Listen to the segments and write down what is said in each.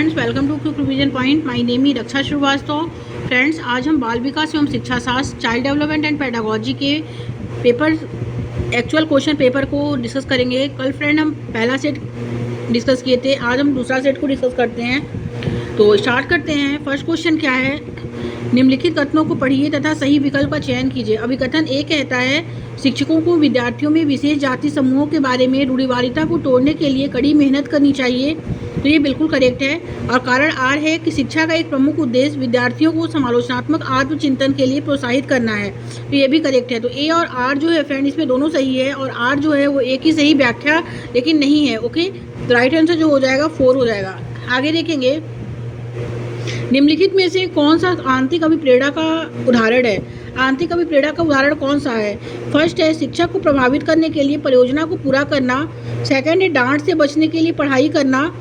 Friends, welcome to quick revision point. My name is Raksha Srivastava. Friends, आज हम बाल विकास एवं शिक्षा शास्त्र चाइल्ड डेवलपमेंट एंड पेडागोजी के पेपर एक्चुअल क्वेश्चन पेपर को डिस्कस करेंगे। कल फ्रेंड हम पहला सेट डिस्कस किए थे, आज हम दूसरा सेट को डिस्कस करते हैं। तो स्टार्ट करते हैं। फर्स्ट क्वेश्चन क्या है, निम्नलिखित कथनों को पढ़िए तथा सही विकल्प का चयन कीजिए। अभिकथन ए कहता है, शिक्षकों को विद्यार्थियों में विशेष जाति समूहों के बारे में रूढ़िवादिता को तोड़ने के लिए कड़ी मेहनत करनी चाहिए। तो ये बिल्कुल करेक्ट है। और कारण आर है कि शिक्षा का एक प्रमुख उद्देश्य विद्यार्थियों को समालोचनात्मक आत्मचिंतन के लिए प्रोत्साहित करना है। तो ये भी करेक्ट है। तो ए और आर जो है फ्रेंड, इसमें दोनों सही है। और आर जो है वो एक ही सही व्याख्या लेकिन नहीं है। ओके, तो राइट आंसर जो हो जाएगा 4 हो जाएगा। आगे देखेंगे, निम्नलिखित में से कौन सा आंतरिक अभिप्रेरणा का उदाहरण है। आंतरिक अभिप्रेरणा का उदाहरण कौन सा है? फर्स्ट है शिक्षक को प्रभावित करने के लिए परियोजना को पूरा करना। सेकंड है डांट से बचने के लिए पढ़ाई करना।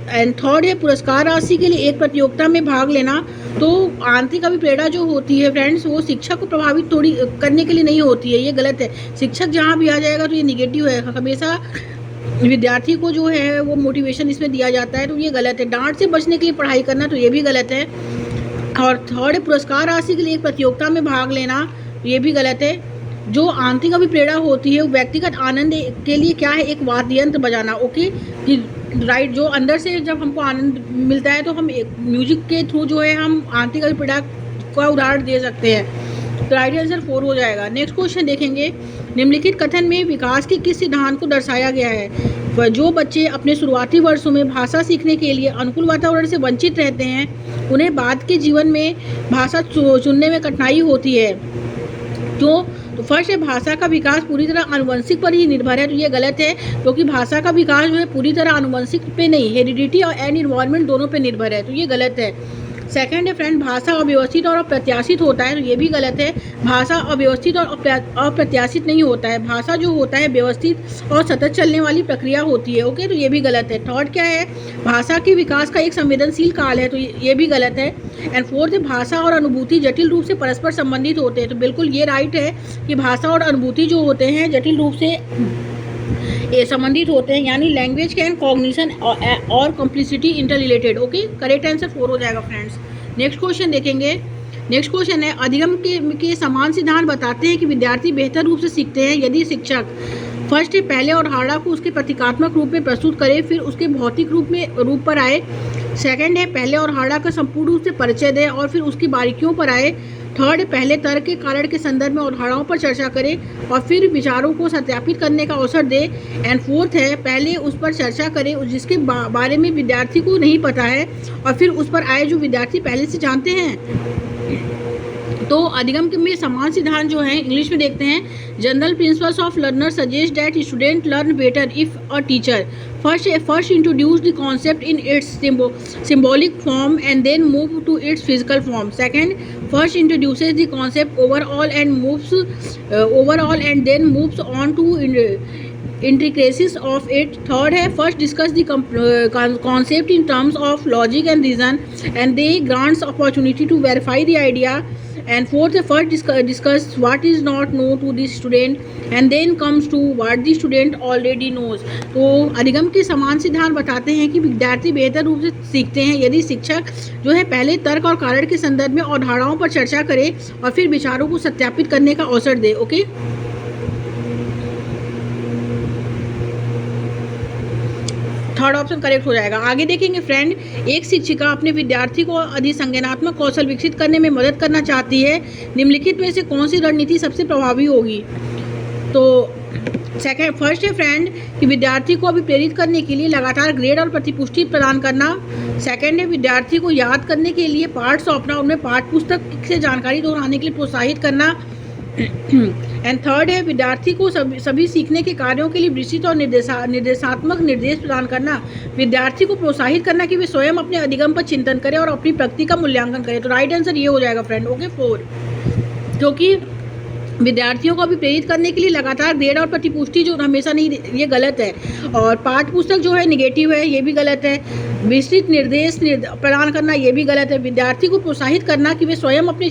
एंड थर्ड है पुरस्कार राशि के लिए एक प्रतियोगिता में भाग लेना। तो आंतरिक अभिप्रेरणा जो होती है फ्रेंड्स, वो शिक्षक को प्रभावित थोड़ी करने के लिए नहीं होती है। ये गलत है। शिक्षक जहाँ भी आ जाएगा तो ये निगेटिव है। हमेशा विद्यार्थी को जो है वो मोटिवेशन इसमें दिया जाता है। तो ये गलत है। डांट से बचने के लिए पढ़ाई करना, तो ये भी गलत है। और थर्ड पुरस्कार राशि के लिए एक प्रतियोगिता में भाग लेना, तो ये भी गलत है। जो आंतरिक अभिप्रेरणा होती है वो व्यक्तिगत आनंद के लिए क्या है, एक वाद्य यंत्र बजाना। ओके, राइट, जो अंदर से जब हमको आनंद मिलता है तो हम म्यूजिक के थ्रू जो है हम आंतरिक अभिप्रेरणा का उदाहरण दे सकते हैं। तो राइट आंसर 4 हो जाएगा। नेक्स्ट क्वेश्चन देखेंगे, निम्नलिखित कथन में विकास के किस सिद्धांत को दर्शाया गया है। जो बच्चे अपने शुरुआती वर्षों में भाषा सीखने के लिए अनुकूल वातावरण से वंचित रहते हैं, उन्हें बाद के जीवन में भाषा चुनने में कठिनाई होती है। क्यों? तो फर्स्ट है भाषा का विकास पूरी तरह आनुवंशिक पर ही निर्भर है। तो ये गलत है, क्योंकि भाषा का विकास जो है पूरी तरह आनुवंशिक पे नहीं, हेरिडिटी और एनवायरनमेंट दोनों पे निर्भर है। तो ये गलत है। सेकंड है फ्रेंड, भाषा अव्यवस्थित और अप्रत्याशित होता है। तो ये भी गलत है। भाषा अव्यवस्थित और अप्रत्याशित नहीं होता है। भाषा जो होता है व्यवस्थित और सतत चलने वाली प्रक्रिया होती है। ओके, तो ये भी गलत है। थर्ड क्या है, भाषा के विकास का एक संवेदनशील काल है। तो ये भी गलत है। एंड फोर्थ है, भाषा और अनुभूति जटिल रूप से परस्पर संबंधित होते हैं। तो बिल्कुल ये राइट है कि भाषा और अनुभूति जो होते हैं जटिल रूप से ये संबंधित होते हैं, यानी लैंग्वेज कैन कॉग्निशन और complicity inter related. Okay, correct answer 4 हो जाएगा फ्रेंड्स। नेक्स्ट क्वेश्चन देखेंगे। नेक्स्ट क्वेश्चन है, अधिगम के समान सिद्धांत बताते हैं कि विद्यार्थी बेहतर रूप से सीखते हैं यदि शिक्षक फर्स्ट है पहले और हाड़ा को उसके प्रतीकात्मक रूप में प्रस्तुत करे, फिर उसके भौतिक रूप पर आए। सेकंड है पहले और हाड़ा का संपूर्ण रूप से परिचय दे और फिर उसकी बारीकियों पर आए। थर्ड है पहले तर्क के कारण के संदर्भ में अवधारणाओं पर चर्चा करे और फिर विचारों को सत्यापित करने का अवसर दे। एंड फोर्थ है पहले उस पर चर्चा करे जिसके बारे में विद्यार्थी को नहीं पता है और फिर उस पर आए जो विद्यार्थी पहले से जानते हैं। तो अधिगम में समान सिद्धांत जो है इंग्लिश में देखते हैं। General principles of learner suggest that student learn better if a teacher first introduce the concept in its symbolic form and then move to its physical form. Second, first introduces the concept overall and then moves on to intricacies of it. Third है first discuss the concept in terms of logic and reason and they grants opportunity to verify the idea. And fourth, first discuss what is not known to the student and then comes to what the student already knows. तो अधिगम के समान सिद्धांत बताते हैं कि विद्यार्थी बेहतर रूप से सीखते हैं यदि शिक्षक जो है पहले तर्क और कारण के संदर्भ में अवधारणाओं पर चर्चा करे और फिर विचारों को सत्यापित करने का अवसर दे। ओके, थर्ड ऑप्शन करेक्ट हो जाएगा। आगे देखेंगे फ्रेंड, एक शिक्षिका अपने विद्यार्थी को अधिसंज्ञानात्मक कौशल विकसित करने में मदद करना चाहती है। निम्नलिखित में से कौन सी रणनीति सबसे प्रभावी होगी? तो फर्स्ट है फ्रेंड कि विद्यार्थी को अभिप्रेरित करने के लिए लगातार ग्रेड और प्रतिपुष्टि प्रदान करना। सेकंड है विद्यार्थी को याद करने के लिए पाठ सौंपना, उनमें पाठ्य पुस्तक से जानकारी दोहराने के लिए प्रोत्साहित करना। एंड थर्ड है विद्यार्थी को सभी सीखने के कार्यों के लिए विस्तृत और निर्देशात्मक निर्देश प्रदान करना। विद्यार्थी को प्रोत्साहित करना कि वे स्वयं अपने अधिगम पर चिंतन करें और अपनी प्रगति का मूल्यांकन करें। तो राइट आंसर ये हो जाएगा फ्रेंड। ओके, 4, क्योंकि विद्यार्थियों को अभी प्रेरित करने के लिए लगातार ग्रेड और प्रतिपुष्टि जो हमेशा नहीं, ये गलत है। और पाठ्य पुस्तक जो है निगेटिव है, ये भी गलत है। विस्तृत निर्देश प्रदान करना, ये भी गलत है। विद्यार्थी को प्रोत्साहित करना कि वे स्वयं अपने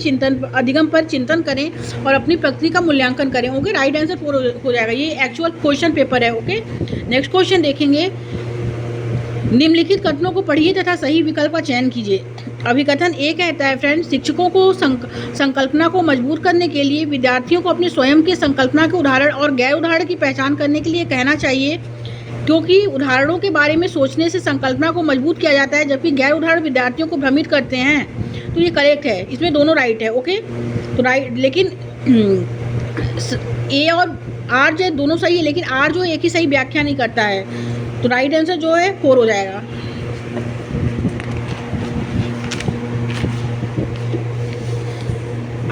अधिगम पर चिंतन करें और अपनी प्रगति का मूल्यांकन करें। ओके, राइट आंसर 4 हो जाएगा। ये एक्चुअल क्वेश्चन पेपर है। ओके, नेक्स्ट क्वेश्चन देखेंगे। निम्नलिखित कथनों को पढ़िए तथा सही विकल्प का चयन कीजिए। अभिकथन ए कहता है फ्रेंड्स, शिक्षकों को संकल्पना को मजबूत करने के लिए विद्यार्थियों को अपने स्वयं के संकल्पना के उदाहरण और गैर उदाहरण की पहचान करने के लिए कहना चाहिए, क्योंकि उदाहरणों के बारे में सोचने से संकल्पना को मजबूत किया जाता है, जबकि गैर उदाहरण विद्यार्थियों को भ्रमित करते हैं। तो ये करेक्ट है, इसमें दोनों राइट है। ओके, तो राइट, लेकिन ए और आर जो दोनों सही है, लेकिन आर जो एक ही सही व्याख्या नहीं करता है। तो राइट आंसर जो है 4 हो जाएगा।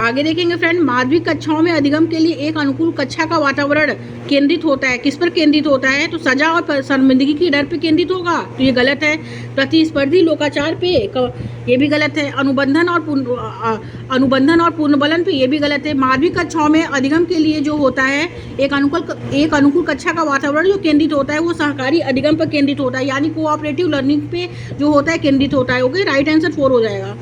आगे देखेंगे फ्रेंड, माध्यमिक कक्षाओं में अधिगम के लिए एक अनुकूल कक्षा का वातावरण केंद्रित होता है। किस पर केंद्रित होता है? तो सजा और शर्मिंदगी की डर पे केंद्रित होगा, तो ये गलत है। प्रतिस्पर्धी लोकाचार पे, ये भी गलत है। अनुबंधन और पूर्णबलन पे, ये भी गलत है। माध्यमिक कक्षाओं में अधिगम के लिए जो होता है एक अनुकूल कक्षा का वातावरण जो केंद्रित होता है वो सहकारी अधिगम पर केंद्रित होता है, यानी कोऑपरेटिव लर्निंग पे जो होता है केंद्रित होता है। ओके, राइट आंसर 4 हो जाएगा।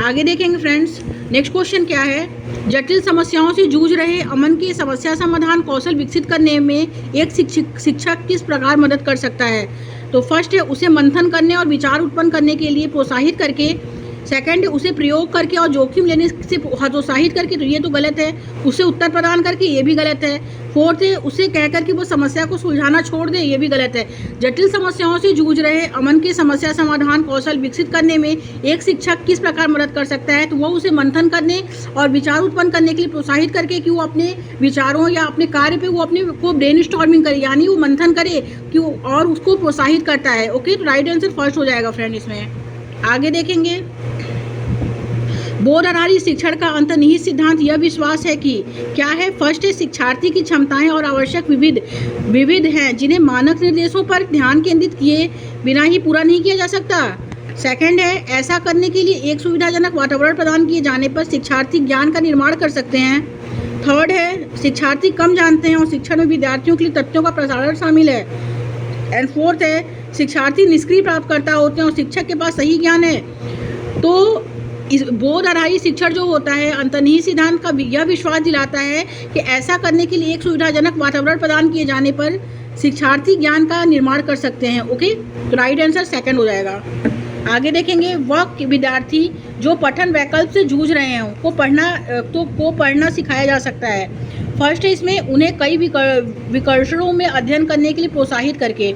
आगे देखेंगे फ्रेंड्स, नेक्स्ट क्वेश्चन क्या है? जटिल समस्याओं से जूझ रहे अमन के समस्या समाधान कौशल विकसित करने में एक शिक्षक किस प्रकार मदद कर सकता है? तो फर्स्ट है उसे मंथन करने और विचार उत्पन्न करने के लिए प्रोत्साहित करके। सेकंड है उसे प्रयोग करके और जोखिम लेने से हतोत्साहित करके, तो ये तो गलत है। उसे उत्तर प्रदान करके, ये भी गलत है। फोर्थ है उसे कहकर कि वो समस्या को सुलझाना छोड़ दे, ये भी गलत है। जटिल समस्याओं से जूझ रहे अमन के समस्या समाधान कौशल विकसित करने में एक शिक्षक किस प्रकार मदद कर सकता है? तो वो उसे मंथन करने और विचार उत्पन्न करने के लिए प्रोत्साहित करके कि वो अपने विचारों या अपने कार्य पे वो अपने को ब्रेन स्टॉर्मिंग करे, यानी वो मंथन करे कि और उसको प्रोत्साहित करता है। ओके, तो राइट आंसर फर्स्ट हो जाएगा फ्रेंड इसमें। आगे देखेंगे, बोध आधारित शिक्षण का अंतर्निहित सिद्धांत यह विश्वास है कि क्या है? फर्स्ट है शिक्षार्थी की क्षमताएं और आवश्यक विविध हैं, जिन्हें मानक निर्देशों पर ध्यान केंद्रित किए बिना ही पूरा नहीं किया जा सकता। सेकंड है ऐसा करने के लिए एक सुविधाजनक वातावरण प्रदान किए जाने पर शिक्षार्थी ज्ञान का निर्माण कर सकते हैं। थर्ड है शिक्षार्थी कम जानते हैं और शिक्षण में विद्यार्थियों के लिए तथ्यों का प्रसारण शामिल है। एंड फोर्थ है शिक्षार्थी निष्क्रिय प्राप्तकर्ता होते हैं और शिक्षक के पास सही ज्ञान है। तो इस बोध आधारित शिक्षण जो होता है अंतर्निहित सिद्धांत का यह विश्वास दिलाता है कि ऐसा करने के लिए एक सुविधाजनक वातावरण प्रदान किए जाने पर शिक्षार्थी ज्ञान का निर्माण कर सकते हैं। ओके, तो राइट आंसर सेकंड हो जाएगा। आगे देखेंगे, वह विद्यार्थी जो पठन वैकल्प से जूझ रहे हैं को पढ़ना सिखाया जा सकता है। फर्स्ट है इसमें उन्हें कई विकर्षणों में अध्ययन करने के लिए प्रोत्साहित करके।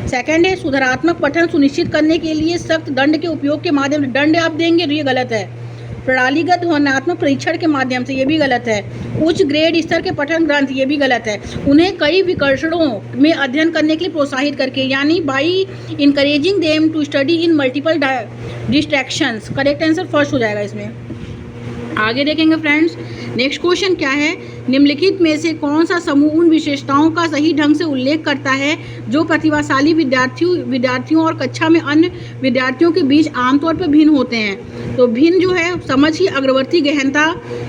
सेकंड है सुधारात्मक पठन सुनिश्चित करने के लिए सख्त दंड के उपयोग के माध्यम से। दंड आप देंगे तो ये गलत है। प्रणालीगत ध्वन्यात्मक परीक्षण के माध्यम से, ये भी गलत है। उच्च ग्रेड स्तर के पठन ग्रंथ, ये भी गलत है। उन्हें कई विकर्षणों में अध्ययन करने के लिए प्रोत्साहित करके, यानी by encouraging them to study in multiple distractions. Correct answer first हो जाएगा इसमें। आगे देखेंगे फ्रेंड्स, नेक्स्ट क्वेश्चन क्या है? निम्नलिखित में से कौन सा समूह उन विशेषताओं का सही ढंग से उल्लेख करता है जो प्रतिभाशाली विद्यार्थियों और कक्षा में अन्य विद्यार्थियों के बीच आमतौर पर भिन्न होते हैं? तो भिन्न जो है समझ की अग्रवर्ती गहनता,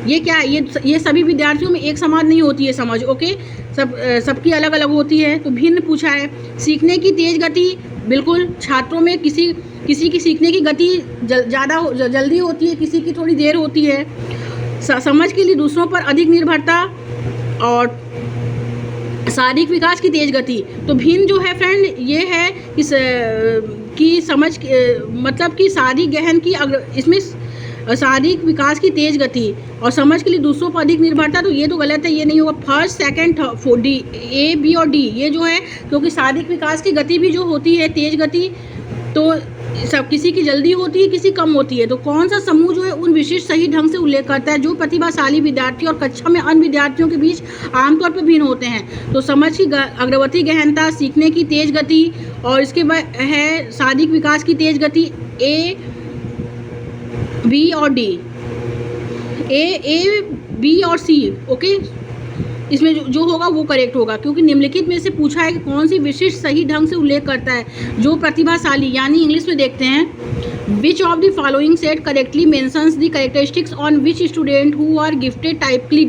ये क्या है? ये सभी विद्यार्थियों में एक समान नहीं होती है समझ। ओके, सबकी अलग अलग होती है। तो भिन्न पूछा है। सीखने की तेज गति, बिल्कुल छात्रों में किसी की सीखने की गति ज़्यादा जल्दी होती है, किसी की थोड़ी देर होती है। समझ के लिए दूसरों पर अधिक निर्भरता और शारीरिक विकास की तेज गति। तो भिन्न जो है फ्रेंड ये है कि समझ मतलब कि शारीरिक गहन की इसमें शारीरिक विकास की तेज गति और समझ के लिए दूसरों पर अधिक निर्भरता, तो ये तो गलत है, ये नहीं होगा। First second third D, A B और डी ये जो है, क्योंकि शारीरिक विकास की गति भी जो होती है तेज गति, तो सब किसी की जल्दी होती है, किसी कम होती है। तो कौन सा समूह जो है उन विशिष्ट सही ढंग से उल्लेख करता है जो प्रतिभाशाली विद्यार्थी और कक्षा में अन्य विद्यार्थियों के बीच आमतौर पर भिन्न होते हैं? तो समझ की अग्रवर्ती गहनता, सीखने की तेज गति और इसके बाद है शारीरिक विकास की तेज गति। ए बी और डी, ए बी और सी। ओके, इसमें जो होगा वो करेक्ट होगा, क्योंकि निम्नलिखित में से पूछा है कि कौन सी विशिष्ट सही ढंग से उल्लेख करता है जो प्रतिभाशाली, यानी इंग्लिश में देखते हैं which of the following set correctly mentions the characteristics on which student who are gifted typically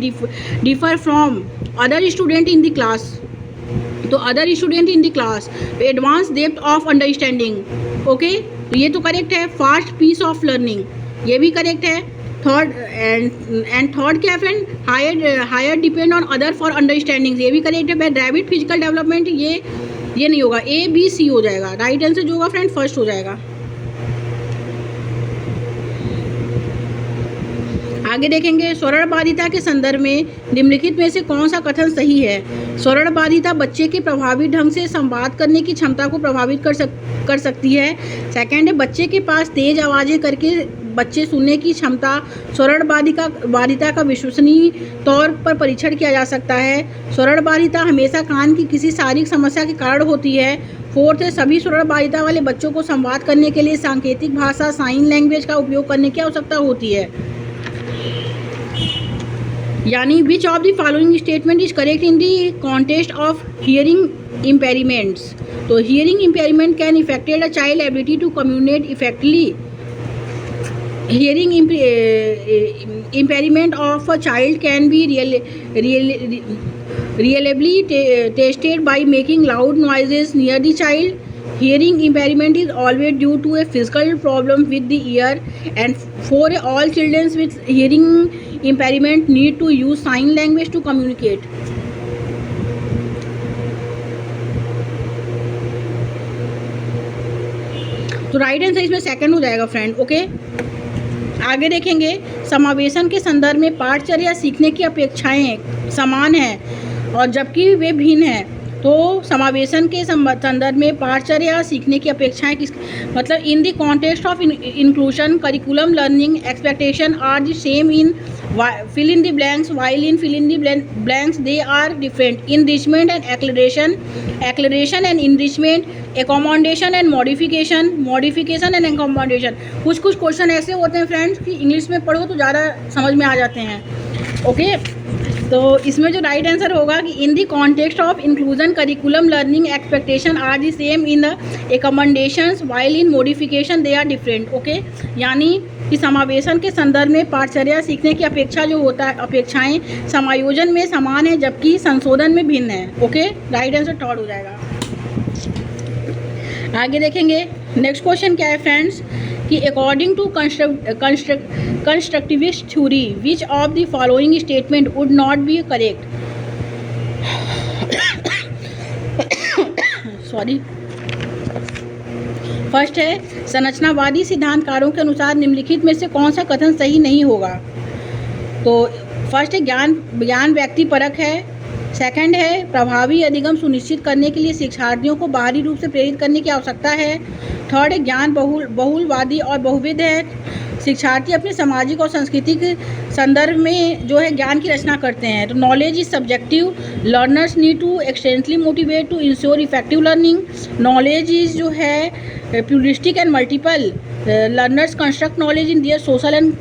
differ from other student in the class. तो other student in the class, advance depth of understanding. Okay, तो ये तो correct है। Fast piece of learning, ये भी correct है। Third क्या है friend? Higher depend on other for understanding, ये भी करेक्ट है। रैपिड फिजिकल डेवलपमेंट, ये ये नहीं होगा, ए बी सी हो जाएगा। राइट आंसर जो होगा फ्रेंड फर्स्ट हो जाएगा। आगे देखेंगे, स्वरणबाधिता के संदर्भ में निम्नलिखित में से कौन सा कथन सही है। स्वरणबाधिता बच्चे के प्रभावी ढंग से संवाद करने की क्षमता को प्रभावित कर सकती है। सेकंड है, बच्चे के पास तेज आवाज़ें करके बच्चे सुनने की क्षमता। स्वरणबाधिता का विश्वसनीय तौर पर परीक्षण किया जा सकता है। स्वरणबाधिता हमेशा कान की किसी शारीरिक समस्या के कारण होती है। फोर्थ है, सभी स्वरणबाधिता वाले बच्चों को संवाद करने के लिए सांकेतिक भाषा साइन लैंग्वेज का उपयोग करने की आवश्यकता होती है। यानी which of the following statement is correct in the context of hearing impairments. तो hearing impairment can affected a child ability to communicate effectively. Hearing impairment of a child can be reliably tested by making loud noises near the child. Hearing impairment is always due to a physical problem with the ear, and for all children with hearing impairment need to use sign language to communicate. तो right answer इसमें second हो जाएगा friend. Okay, आगे देखेंगे, समावेशन के संदर्भ में पाठचर्या सीखने की अपेक्षाएं समान हैं और जबकि वे भिन्न हैं। तो समावेशन के संदर्भ में पाठचर्या सीखने की अपेक्षाएं किस, मतलब in the context of inclusion curriculum learning expectation are the same in fill in the blanks, while in fill in the blanks they are different. Enrichment and acceleration and enrichment, accommodation and modification and accommodation। कुछ question ऐसे होते हैं friends कि English में पढ़ो तो ज़्यादा समझ में आ जाते हैं। ओके, तो इसमें जो राइट आंसर होगा कि in the context of inclusion curriculum learning expectation are the same in the accommodations while in modification they are different. Okay, यानी कि समावेशन के संदर्भ में पाठचर्या सीखने की अपेक्षा जो होता है, अपेक्षाएं समायोजन में समान है जबकि संशोधन में भिन्न है। ओके, राइट आंसर थर्ड हो जाएगा। आगे देखेंगे, नेक्स्ट क्वेश्चन क्या है फ्रेंड्स कि according to constructivist theory which of the following statement would not be correct. Sorry, first है, संरचनावादी सिद्धांतकारों के अनुसार निम्नलिखित में से कौन सा कथन सही नहीं होगा। तो फर्स्ट है, ज्ञान व्यक्तिपरक है। सेकंड है, प्रभावी अधिगम सुनिश्चित करने के लिए शिक्षार्थियों को बाहरी रूप से प्रेरित करने की आवश्यकता है। थर्ड है, ज्ञान बहुलवादी और बहुविध है। शिक्षार्थी अपने सामाजिक और सांस्कृतिक संदर्भ में जो है ज्ञान की रचना करते हैं। तो knowledge is subjective, learners need to extensively motivate to ensure effective learning. Knowledge is जो है pluralistic and multiple, learners construct knowledge in their social and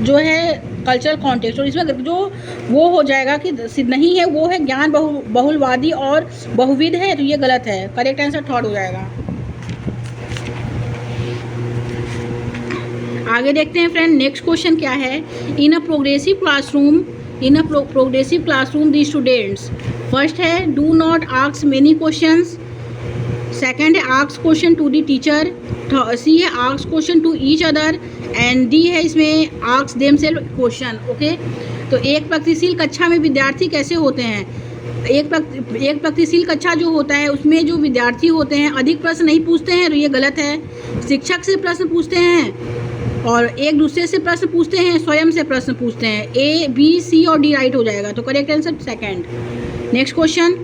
जो है कल्चरल कॉन्टेक्स्ट। और इसमें जो वो हो जाएगा कि नहीं है, वो है ज्ञान बहुलवादी और बहुविध है, तो ये गलत है। करेक्ट आंसर थर्ड हो जाएगा। आगे देखते हैं फ्रेंड, नेक्स्ट क्वेश्चन क्या है। In a progressive classroom the students, first है do not ask many questions. Second है ask question to the teacher. C है ask question to each other and D है इसमें आस्क देमसेल्फ क्वेश्चन। ओके, तो एक प्रगतिशील कक्षा में विद्यार्थी कैसे होते हैं। एक प्रगतिशील कक्षा जो होता है उसमें जो विद्यार्थी होते हैं अधिक प्रश्न नहीं पूछते हैं, तो ये गलत है। शिक्षक से प्रश्न पूछते हैं और एक दूसरे से प्रश्न पूछते हैं, स्वयं से प्रश्न पूछते हैं। ए बी सी और डी राइट हो जाएगा, तो correct answer second. Next question,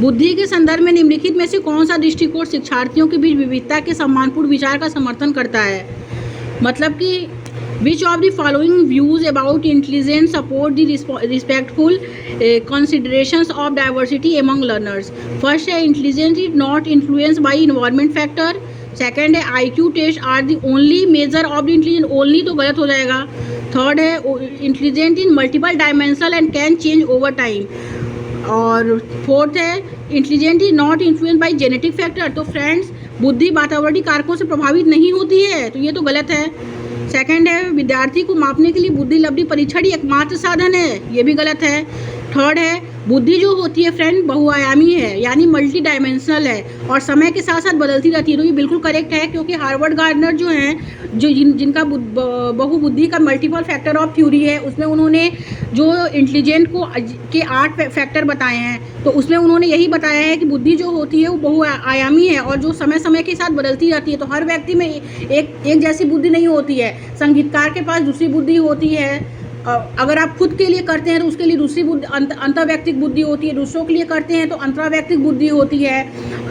बुद्धि के संदर्भ में निम्नलिखित में से कौन सा दृष्टिकोण शिक्षार्थियों के बीच विविधता के सम्मानपूर्ण विचार का समर्थन करता है। मतलब कि which of the following views about intelligence support the respectful considerations of diversity among learners. First है, intelligence is not influenced by environment factor. Second है, IQ test are the only measure of the intelligence. Only तो गलत हो जाएगा। Third है, intelligent in multiple dimensional and can change over time. और fourth है, intelligent is not influenced by genetic factor. तो friends, बुद्धि वातावरणीय कारकों से प्रभावित नहीं होती है, तो ये तो गलत है। सेकंड है, विद्यार्थी को मापने के लिए बुद्धि लब्धि परीक्षण ही एकमात्र साधन है, ये भी गलत है। थर्ड है, बुद्धि जो होती है फ्रेंड बहुआयामी है, यानी मल्टी डायमेंशनल है और समय के साथ साथ बदलती रहती है। तो ये बिल्कुल करेक्ट है, क्योंकि हार्वर्ड गार्डनर जो हैं, जो जिनका बहुबुद्धि का मल्टीपल फैक्टर ऑफ थ्योरी है, उसमें उन्होंने जो इंटेलिजेंट को के 8 फैक्टर बताए हैं, तो उसमें उन्होंने यही बताया है कि बुद्धि जो होती है वो बहुआयामी है और जो समय समय के साथ बदलती रहती है। तो हर व्यक्ति में एक जैसी बुद्धि नहीं होती है। संगीतकार के पास दूसरी बुद्धि होती है, अगर आप खुद के लिए करते हैं तो उसके लिए दूसरी बुद्धि अंतर्वैयक्तिक बुद्धि होती है, दूसरों के लिए करते हैं तो अंतर्वैयक्तिक बुद्धि होती है।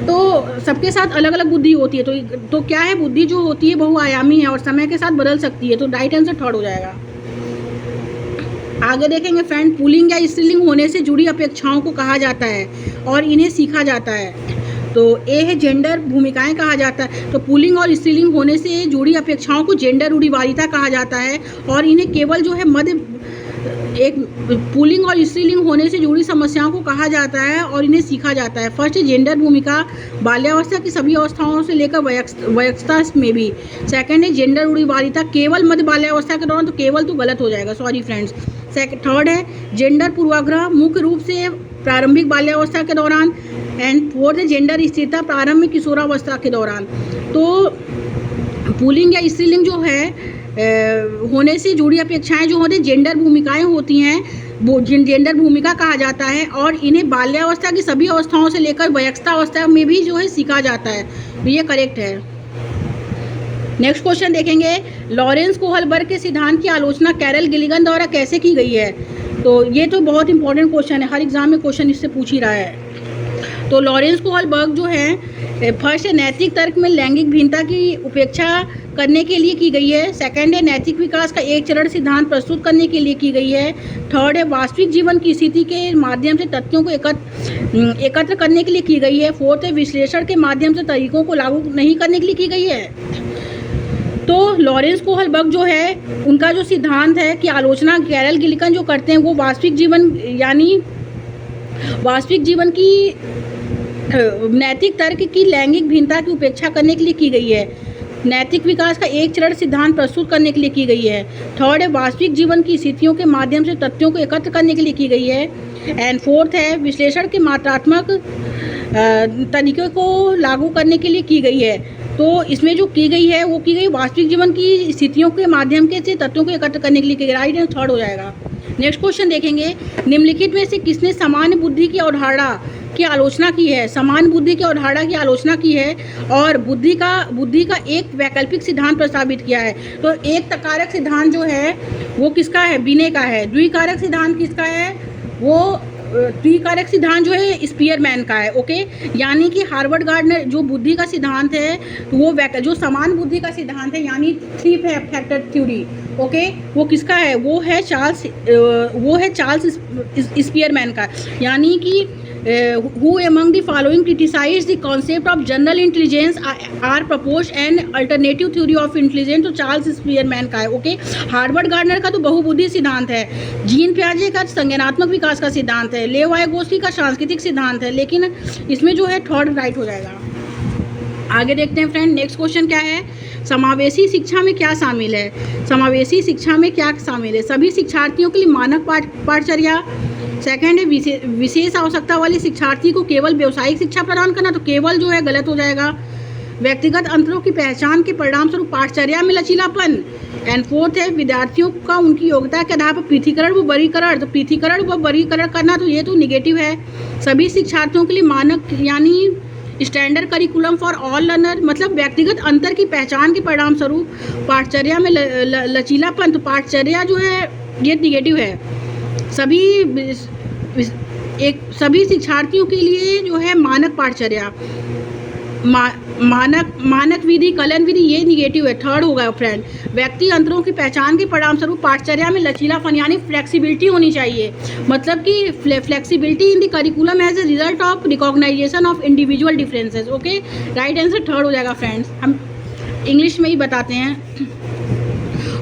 तो सबके साथ अलग अलग बुद्धि होती है। तो क्या है, बुद्धि जो होती है बहुआयामी है और समय के साथ बदल सकती है। तो राइट आंसर 3rd हो जाएगा। आगे देखेंगे फ्रेंड, पुल्लिंग या स्त्रीलिंग होने से जुड़ी अपेक्षाओं को कहा जाता है और इन्हें सीखा जाता है। तो ए है जेंडर भूमिकाएं कहा जाता है। तो पुल्लिंग और स्त्रीलिंग होने से जुड़ी अपेक्षाओं को जेंडर रूढ़िवादिता कहा जाता है और इन्हें केवल जो है एक पुल्लिंग और स्त्रीलिंग होने से जुड़ी समस्याओं को कहा जाता है और इन्हें सीखा जाता है। फर्स्ट है जेंडर भूमिका बाल्यावस्था की सभी अवस्थाओं से लेकर वयस्कता में भी। सेकंड है जेंडर रूढ़िवादिता केवल मध्य बाल्यावस्था के दौरान, तो केवल तो गलत हो जाएगा, सॉरी फ्रेंड्स। थर्ड है जेंडर पूर्वाग्रह मुख्य रूप से प्रारंभिक बाल्यावस्था के दौरान। एंड फोर्थ है जेंडर स्थिरता प्रारंभिक किशोरावस्था के दौरान। तो पुल्लिंग या स्त्रीलिंग जो है होने से जुड़ी अपेक्षाएं जो होती हैं, जेंडर भूमिकाएं होती हैं, वो जेंडर भूमिका कहा जाता है और इन्हें बाल्यावस्था की सभी अवस्थाओं से लेकर वयस्कता अवस्था में भी जो है सीखा जाता है। तो ये करेक्ट है। नेक्स्ट क्वेश्चन देखेंगे, लॉरेंस कोहलबर्ग के सिद्धांत की आलोचना कैरल गिलिगन द्वारा कैसे की गई है। तो ये तो बहुत इंपॉर्टेंट क्वेश्चन है, हर एग्जाम में क्वेश्चन इससे पूछ ही रहा है। तो लॉरेंस कोहलबर्ग जो है, फर्स्ट है नैतिक तर्क में लैंगिक भिन्नता की उपेक्षा करने के लिए की गई है। सेकंड है नैतिक विकास का एक चरण सिद्धांत प्रस्तुत करने के लिए की गई है। थर्ड है वास्तविक जीवन की स्थिति के माध्यम से तथ्यों को एकत्र करने के लिए की गई है। फोर्थ है विश्लेषण के माध्यम से तरीकों को लागू नहीं करने के लिए की गई है। तो लॉरेंस कोहलबर्ग जो है, उनका जो सिद्धांत है कि आलोचना कैरल गिलिगन जो करते हैं, वो वास्तविक जीवन यानी वास्तविक जीवन की नैतिक तर्क की लैंगिक भिन्नता की उपेक्षा करने के लिए की गई है। नैतिक विकास का एक चरण सिद्धांत प्रस्तुत करने के लिए की गई है। थर्ड है वास्तविक जीवन की स्थितियों के माध्यम से तथ्यों को एकत्र करने के लिए की गई है। एंड फोर्थ है विश्लेषण के मात्रात्मक तरीके को लागू करने के लिए की गई है। तो इसमें जो की गई है वो की गई वास्तविक जीवन की स्थितियों के माध्यम से तथ्यों को एकत्र करने के लिए की गई। राइट एंड 3rd हो जाएगा। नेक्स्ट क्वेश्चन देखेंगे, निम्नलिखित में से किसने सामान्य बुद्धि की अवधारणा की आलोचना की है। समान बुद्धि की अवधारणा की आलोचना की है और बुद्धि का एक वैकल्पिक सिद्धांत प्रस्तावित किया है। तो एक कारक सिद्धांत जो है वो किसका है, बिने का है। द्विकारक सिद्धांत किसका है, वो द्विकारक सिद्धांत जो है स्पीयरमैन का है। ओके, यानी कि हार्वर्ड गार्डनर जो बुद्धि का सिद्धांत है, तो वो जो समान बुद्धि का सिद्धांत है यानी 3 फैक्टर थ्योरी, ओके, वो किसका है, वो है चार्ल्स स्पीयरमैन का। यानी कि who among the following criticize the concept of general intelligence are proposed an alternative theory of intelligence। तो चार्ल्स स्पीयरमैन का है। ओके, हार्वर्ड गार्डनर का तो बहुबुद्धि सिद्धांत है, जीन पियाजे का संज्ञानात्मक विकास का सिद्धांत है, लेव वायगोस्की का सांस्कृतिक सिद्धांत है, लेकिन इसमें जो है 3rd राइट हो जाएगा। आगे देखते हैं फ्रेंड, नेक्स्ट क्वेश्चन क्या है, समावेशी शिक्षा में क्या शामिल है। समावेशी शिक्षा में क्या शामिल है, सभी शिक्षार्थियों के लिए मानक पाठचर्या। सेकंड है विशेष आवश्यकता वाले शिक्षार्थी को केवल व्यावसायिक शिक्षा प्रदान करना, तो केवल जो है गलत हो जाएगा। व्यक्तिगत अंतरों की पहचान के परिणाम स्वरूप पाठचर्या में लचीलापन। एंड फोर्थ है विद्यार्थियों का उनकी योग्यता के आधार पर पृथकीकरण व वर्गीकरण। तो पृथकीकरण व वर्गीकरण करना, तो ये तो निगेटिव है। सभी शिक्षार्थियों के लिए मानक यानी standard curriculum for all learner, मतलब व्यक्तिगत अंतर की पहचान के परिणाम स्वरूप पाठचर्या में लचीलापन। तो पाठचर्या जो है ये निगेटिव है। सभी शिक्षार्थियों के लिए जो है मानक पाठचर्या, मानक विधि, कलन विधि, ये निगेटिव है। 3rd होगा फ्रेंड। व्यक्ति अंतरों की पहचान के परिणाम स्वरूप पाठचर्या में लचीलापन यानी फ्लेक्सिबिलिटी होनी चाहिए, मतलब कि flexibility in the curriculum as a result of recognization of individual differences. Okay, right answer 3rd हो जाएगा फ्रेंड्स। हम इंग्लिश में ही बताते हैं।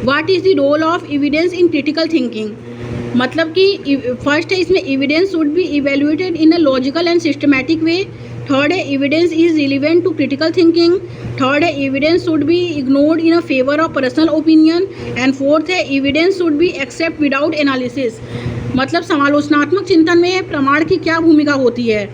What is the role of evidence in critical thinking, मतलब कि फर्स्ट है इसमें evidence should be evaluated in a logical and systematic way. Third है evidence is relevant to critical thinking, third है evidence should be ignored in a favour of personal opinion, and fourth है evidence should be accept without analysis. मतलब समालोचनात्मक चिंतन में प्रमाण की क्या भूमिका होती है?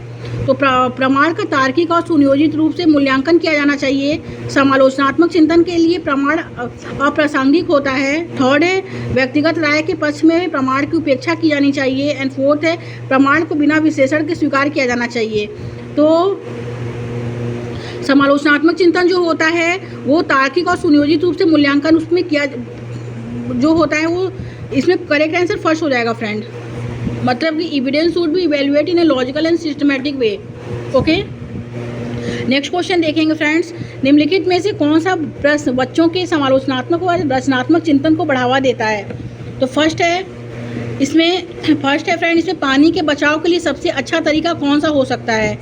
तो प्रमाण का तार्किक और सुनियोजित रूप से मूल्यांकन किया जाना चाहिए। समालोचनात्मक चिंतन के लिए प्रमाण अप्रासंगिक होता है। थर्ड है व्यक्तिगत राय के पक्ष में प्रमाण की उपेक्षा की जानी चाहिए, एंड फोर्थ है प्रमाण को बिना विश्लेषण के स्वीकार किया जाना चाहिए। तो समालोचनात्मक चिंतन जो होता है वो तार्किक और सुनियोजित रूप से मूल्यांकन उसमें किया जो होता है, वो इसमें करेक्ट आंसर फर्स्ट हो जाएगा फ्रेंड। मतलब कि evidence should B evaluate in a logical and systematic way. Okay, next question देखेंगे फ्रेंड्स। निम्नलिखित में से कौन सा प्रश्न बच्चों के समालोचनात्मक और रचनात्मक चिंतन को बढ़ावा देता है? तो फर्स्ट है फ्रेंड, इसमें पानी के बचाव के लिए सबसे अच्छा तरीका कौन सा हो सकता है?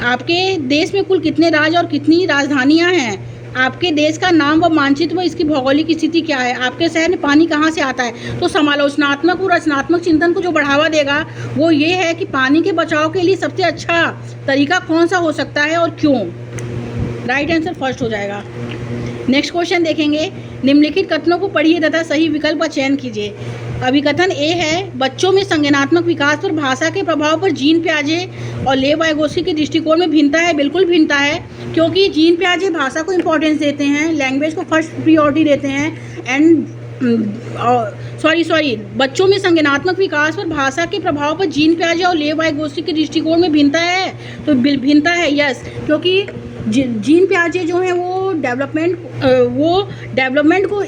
आपके देश में कुल कितने राज्य और कितनी राजधानियां हैं? आपके देश का नाम व मानचित्र व इसकी भौगोलिक स्थिति क्या है? आपके शहर में पानी कहाँ से आता है? तो समालोचनात्मक और रचनात्मक चिंतन को जो बढ़ावा देगा वो ये है कि पानी के बचाव के लिए सबसे अच्छा तरीका कौन सा हो सकता है और क्यों। राइट आंसर फर्स्ट हो जाएगा। नेक्स्ट क्वेश्चन देखेंगे। निम्नलिखित कथनों को पढ़िए तथा सही विकल्प का चयन कीजिए। अभिकथन ए है, बच्चों में संज्ञानात्मक विकास पर भाषा के प्रभाव पर जीन पियाजे और लेव वाइगोत्स्की के दृष्टिकोण में भिन्नता है। बिल्कुल भिन्नता है, क्योंकि जीन पियाजे भाषा को इंपॉर्टेंस देते हैं, लैंग्वेज को फर्स्ट प्रियोरिटी देते हैं, एंड बच्चों में संज्ञानात्मक विकास पर भाषा के प्रभाव पर जीन पियाजे और लेव वाइगोत्स्की के दृष्टिकोण में भिन्नता है। तो भिन्नता है यस, क्योंकि जीन पियाजे जो हैं वो डेवलपमेंट को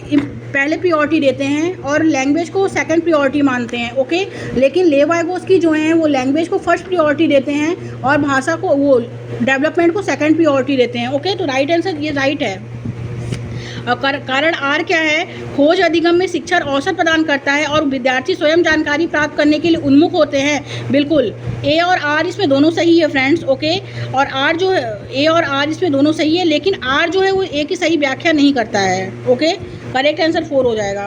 पहले प्रियोरिटी देते हैं और लैंग्वेज को सेकंड प्रियोरिटी मानते हैं। ओके, लेकिन लेव वाइगोत्स्की जो हैं वो लैंग्वेज को फर्स्ट प्रियोरिटी देते हैं और भाषा को वो डेवलपमेंट को सेकंड प्रियोरिटी देते हैं। ओके, तो राइट आंसर ये राइट है। कारण आर क्या है? खोज अधिगम में शिक्षक औसत प्रदान करता है और विद्यार्थी स्वयं जानकारी प्राप्त करने के लिए उन्मुख होते हैं। बिल्कुल, ए और आर इसमें दोनों सही है फ्रेंड्स। ओके, और आर जो है, ए और आर इसमें दोनों सही है, लेकिन आर जो है वो ए की सही व्याख्या नहीं करता है। ओके, करेक्ट आंसर 4 हो जाएगा।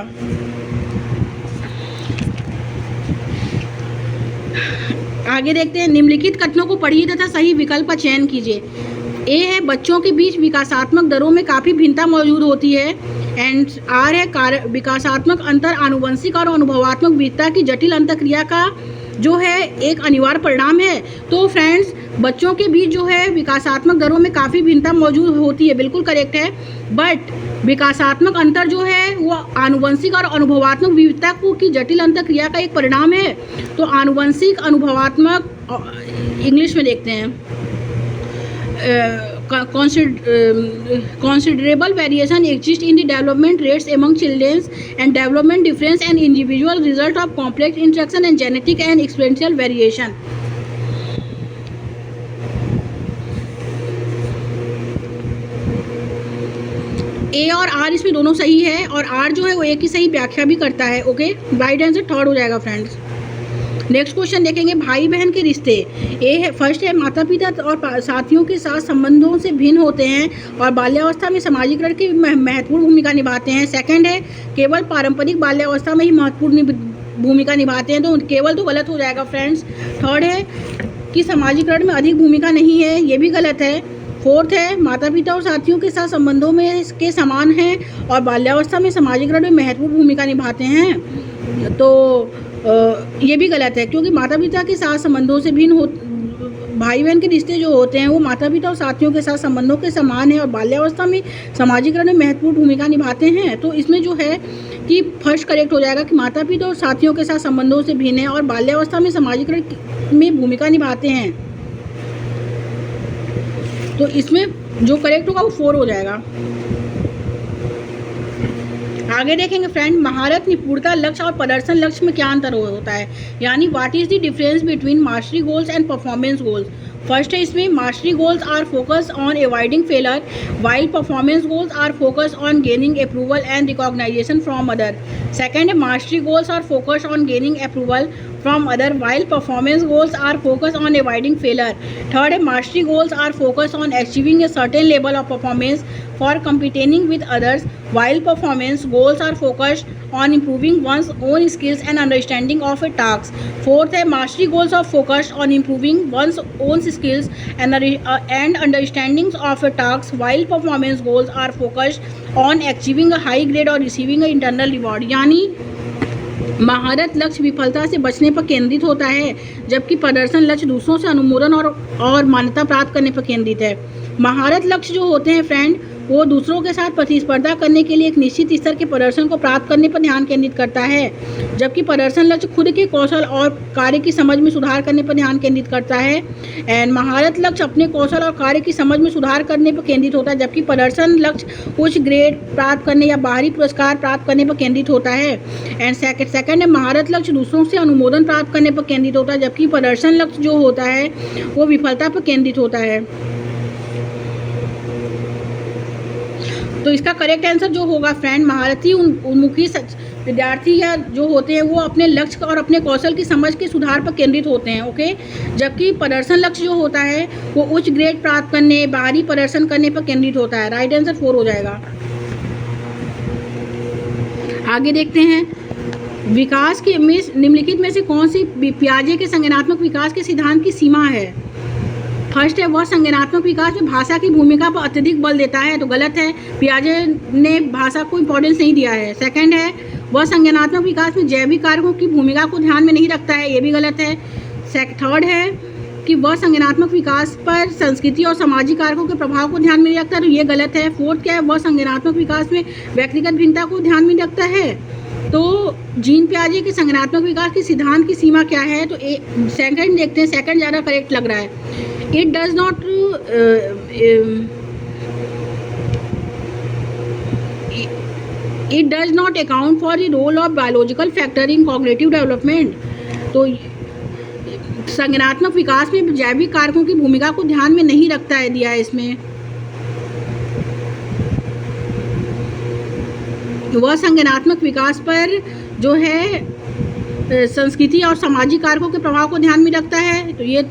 आगे देखते हैं। निम्नलिखित कथनों को पढ़िए तथा सही विकल्प का चयन कीजिए। ए है, बच्चों के बीच विकासात्मक दरों में काफ़ी भिन्नता मौजूद होती है, एंड आर है, विकासात्मक अंतर आनुवंशिक और अनुभवात्मक विविधता की जटिल अंतःक्रिया का जो है एक अनिवार्य परिणाम है। तो फ्रेंड्स, बच्चों के बीच जो है विकासात्मक दरों में काफ़ी भिन्नता मौजूद होती है, बिल्कुल करेक्ट है, बट विकासात्मक अंतर जो है वो आनुवंशिक और अनुभवात्मक विविधता की जटिल अंतःक्रिया का एक परिणाम है। तो आनुवंशिक अनुभवात्मक इंग्लिश में देखते हैं। considerable variation exist in the development rates among children, and development difference and individual result of complex interaction and genetic and experiential variation. ए और आर इसमें दोनों सही है और आर जो है वो ए की सही व्याख्या भी करता है। ओके, राइट आंसर थर्ड हो जाएगा फ्रेंड्स। नेक्स्ट क्वेश्चन देखेंगे। भाई बहन के रिश्ते। ए है, फर्स्ट है, माता पिता और साथियों के साथ संबंधों से भिन्न होते हैं और बाल्यावस्था में सामाजिकरण की महत्वपूर्ण भूमिका निभाते हैं। सेकंड है, केवल पारंपरिक बाल्यावस्था में ही महत्वपूर्ण भूमिका निभाते हैं। तो केवल तो गलत हो जाएगा फ्रेंड्स। थर्ड है कि सामाजिकरण में अधिक भूमिका नहीं है, ये भी गलत है। फोर्थ है, माता पिता और साथियों के साथ संबंधों में इसके समान हैं और बाल्यावस्था में सामाजिकरण में महत्वपूर्ण भूमिका निभाते हैं। तो ये भी गलत है, क्योंकि माता पिता के साथ संबंधों से भिन्न हो, भाई बहन के रिश्ते जो होते हैं वो माता पिता और साथियों के साथ संबंधों के समान है और बाल्यावस्था में सामाजिकरण में महत्वपूर्ण भूमिका निभाते हैं। तो इसमें जो है कि फर्स्ट करेक्ट हो जाएगा कि माता पिता और साथियों के साथ संबंधों से भिन्न है और बाल्यावस्था में सामाजिकरण में भूमिका निभाते हैं। तो इसमें जो करेक्ट होगा वो 4 हो जाएगा। आगे देखेंगे फ्रेंड, महारत, निपुणता लक्ष्य और प्रदर्शन लक्ष्य में क्या अंतर होता है, यानी what is the difference between mastery goals and performance goals. First है इसमें, mastery goals are focus on avoiding failure while performance goals are focus on gaining approval and recognition from other. Second है, mastery goals are focus on gaining approval from other while performance goals are focused on avoiding failure. Third, mastery goals are focused on achieving a certain level of performance for competing with others, while performance goals are focused on improving one's own skills and understanding of a task. Fourth है mastery goals are focused on improving one's own skills and understandings of a task, while performance goals are focused on achieving a high grade or receiving a internal reward. यानी महारत लक्ष्य विफलता से बचने पर केंद्रित होता है, जबकि प्रदर्शन लक्ष्य दूसरों से अनुमोदन और मान्यता प्राप्त करने पर केंद्रित है। महारत लक्ष्य जो होते हैं फ्रेंड, वो दूसरों के साथ प्रतिस्पर्धा करने के लिए एक निश्चित स्तर के प्रदर्शन को प्राप्त करने पर ध्यान केंद्रित करता है, जबकि प्रदर्शन लक्ष्य खुद के कौशल और कार्य की समझ में सुधार करने पर ध्यान केंद्रित करता है। एंड महारत लक्ष्य अपने कौशल और कार्य की समझ में सुधार करने पर केंद्रित होता है, जबकि प्रदर्शन लक्ष्य उच्च ग्रेड प्राप्त करने या बाहरी पुरस्कार प्राप्त करने पर केंद्रित होता है। एंड सेकंड है महारत लक्ष्य दूसरों से अनुमोदन प्राप्त करने पर केंद्रित होता है, जबकि प्रदर्शन लक्ष्य जो होता है वो विफलता पर केंद्रित होता है। तो इसका करेक्ट आंसर जो होगा फ्रेंड, महारथी उन्मुखी विद्यार्थी या जो होते हैं वो अपने लक्ष्य और अपने कौशल की समझ के सुधार पर केंद्रित होते हैं, ओके। जबकि प्रदर्शन लक्ष्य जो होता है वो उच्च ग्रेड प्राप्त करने, बाहरी प्रदर्शन करने पर केंद्रित होता है। राइट आंसर 4 हो जाएगा। आगे देखते हैं, विकास के निम्नलिखित में से कौन सी पियाजे के संज्ञानात्मक विकास के सिद्धांत की सीमा है? फर्स्ट है, वह संज्ञानात्मक विकास में भाषा की भूमिका पर अत्यधिक बल देता है, तो गलत है, पियाजे ने भाषा को इंपॉर्टेंस नहीं दिया है। सेकंड है, वह संज्ञानात्मक विकास में जैविक कारकों की भूमिका को ध्यान में नहीं रखता है, ये भी गलत है। थर्ड है कि वह संज्ञानात्मक विकास पर संस्कृति और सामाजिक कारकों के प्रभाव को ध्यान में नहीं रखता, तो ये गलत है। फोर्थ क्या है, वह संज्ञानात्मक विकास में व्यक्तिगत भिन्नता को ध्यान में रखता है, तो जीन पियाजे के संज्ञानात्मक विकास के सिद्धांत की सीमा क्या है? तो सेकंड देखते हैं, सेकंड ज़्यादा करेक्ट लग रहा है। It does not account for the role of biological factor in cognitive development. तो संज्ञानात्मक विकास में जैविक कारकों की भूमिका को ध्यान में नहीं रखता है, दिया है इसमें। वह संज्ञानात्मक विकास पर जो है संस्कृति और सामाजिक कारकों के प्रभाव को ध्यान में रखता है, तो ये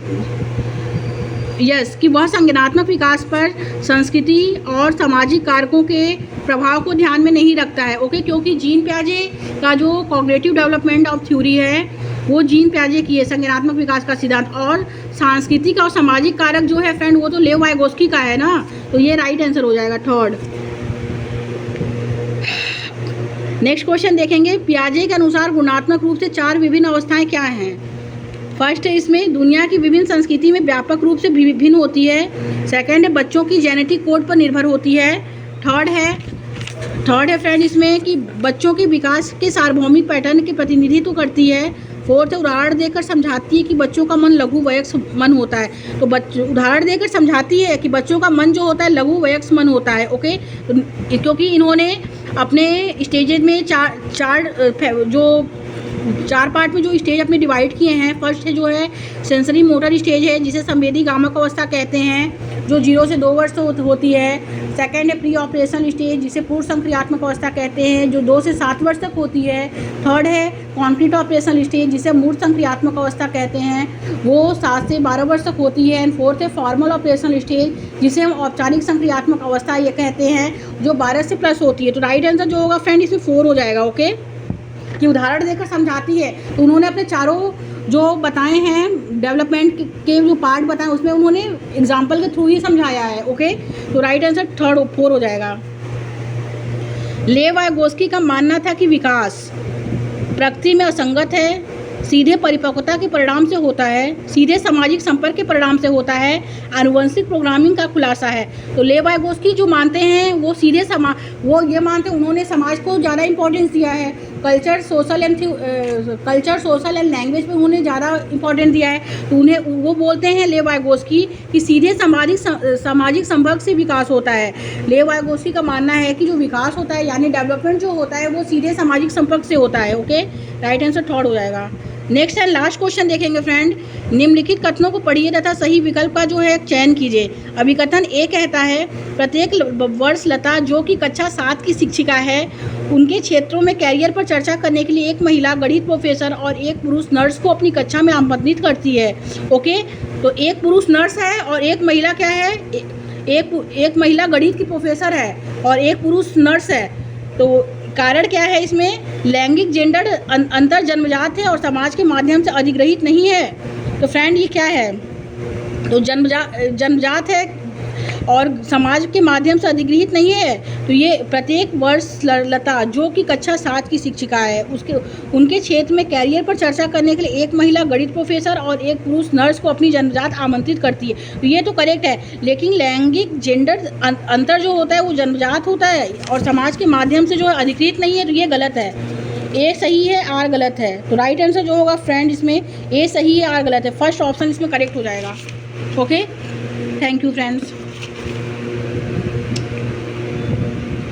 कि वह संज्ञानात्मक विकास पर संस्कृति और सामाजिक कारकों के प्रभाव को ध्यान में नहीं रखता है, ओके। क्योंकि जीन पियाजे का जो कॉग्निटिव डेवलपमेंट ऑफ थ्योरी है वो जीन पियाजे की है, संज्ञानात्मक विकास का सिद्धांत। और सांस्कृतिक और सामाजिक कारक जो है फ्रेंड वो तो लेव वाइगोस्की का है ना, तो ये राइट आंसर हो जाएगा, थर्ड। नेक्स्ट क्वेश्चन देखेंगे, पियाजे के अनुसार गुणात्मक रूप से 4 विभिन्न अवस्थाएं क्या हैं? फर्स्ट है, इसमें दुनिया की विभिन्न संस्कृति में व्यापक रूप से भिन्न होती है। सेकंड है, बच्चों की जेनेटिक कोड पर निर्भर होती है। थर्ड है फ्रेंड इसमें कि बच्चों के विकास के सार्वभौमिक पैटर्न के प्रतिनिधित्व करती है। फोर्थ है, उदाहरण देकर समझाती है कि बच्चों का मन लघु वयस्क मन होता है, तो उदाहरण देकर समझाती है कि बच्चों का मन जो होता है लघु वयस्क मन होता है, ओके। तो क्योंकि इन्होंने अपने स्टेजेज में चार पार्ट में जो स्टेज अपने डिवाइड किए हैं। फर्स्ट है जो है सेंसरी मोटर स्टेज है, जिसे संवेदी गामक अवस्था कहते हैं, जो 0 से 2 वर्ष होती है। सेकंड है प्री ऑपरेशनल स्टेज, जिसे पूर्व संक्रियात्मक अवस्था कहते हैं, जो 2 से 7 वर्ष तक होती है। थर्ड है कॉन्क्रीट ऑपरेशनल स्टेज, जिसे मूर्त संक्रियात्मक अवस्था कहते हैं, वो 7 से 12 वर्ष तक होती है। एंड फोर्थ है फॉर्मल ऑपरेशनल स्टेज, जिसे हम औपचारिक संक्रियात्मक अवस्था ये कहते हैं, जो 12 से प्लस होती है। तो राइट आंसर जो होगा फ्रेंड इसमें 4 हो जाएगा, ओके। कि उदाहरण देकर समझाती है, तो उन्होंने अपने चारों जो बताए हैं डेवलपमेंट के जो पार्ट बताए उसमें उन्होंने एग्जाम्पल के थ्रू ही समझाया है, ओके। तो राइट आंसर 4 हो जाएगा। लेव वाइगोस्की का मानना था कि विकास प्रकृति में असंगत है, सीधे परिपक्वता के परिणाम से होता है, सीधे सामाजिक संपर्क के परिणाम से होता है, आनुवंशिक प्रोग्रामिंग का खुलासा है। तो लेव वाइगोस्की जो मानते हैं वो सीधे वो ये मानते हैं, उन्होंने समाज को ज़्यादा इंपॉर्टेंस दिया है, कल्चर सोशल एंड लैंग्वेज पे उन्होंने ज़्यादा इंपॉर्टेंस दिया है। तो उन्हें वो बोलते हैं लेव वाइगोस्की कि सीधे सामाजिक संपर्क से विकास होता है। लेव वाइगोस्की का मानना है कि जो विकास होता है यानी डेवलपमेंट जो होता है वो सीधे सामाजिक संपर्क से होता है, ओके। राइट आंसर 3 हो जाएगा। नेक्स्ट एंड लास्ट क्वेश्चन देखेंगे फ्रेंड, निम्नलिखित कथनों को पढ़िए तथा सही विकल्प का जो है चयन कीजिए। अभिकथन ए कहता है, प्रत्येक वर्ष लता जो कि कक्षा 7 की शिक्षिका है, उनके क्षेत्रों में कैरियर पर चर्चा करने के लिए एक महिला गणित प्रोफेसर और एक पुरुष नर्स को अपनी कक्षा में आमंत्रित करती है, ओके। तो एक पुरुष नर्स है और एक महिला क्या है, एक महिला गणित की प्रोफेसर है और एक पुरुष नर्स है। तो कारण क्या है इसमें? लैंगिक जेंडर अंतर जन्मजात है और समाज के माध्यम से अधिग्रहित नहीं है। तो फ्रेंड ये क्या है? तो जन्मजात है और समाज के माध्यम से अधिग्रहित नहीं है। तो ये प्रत्येक वर्ष लता जो कि कक्षा 7 की शिक्षिका है, उनके क्षेत्र में कैरियर पर चर्चा करने के लिए एक महिला गणित प्रोफेसर और एक पुरुष नर्स को अपनी जन्मजात आमंत्रित करती है। तो ये तो करेक्ट है, लेकिन लैंगिक जेंडर अंतर जो होता है वो जन्मजात होता है और समाज के माध्यम से जो है अधिकृत नहीं है। तो ये गलत है। ए सही है, आर गलत है। तो राइट आंसर जो होगा फ्रेंड इसमें ए सही है, आर गलत है। फर्स्ट ऑप्शन इसमें करेक्ट हो जाएगा। Okay, thank you friends.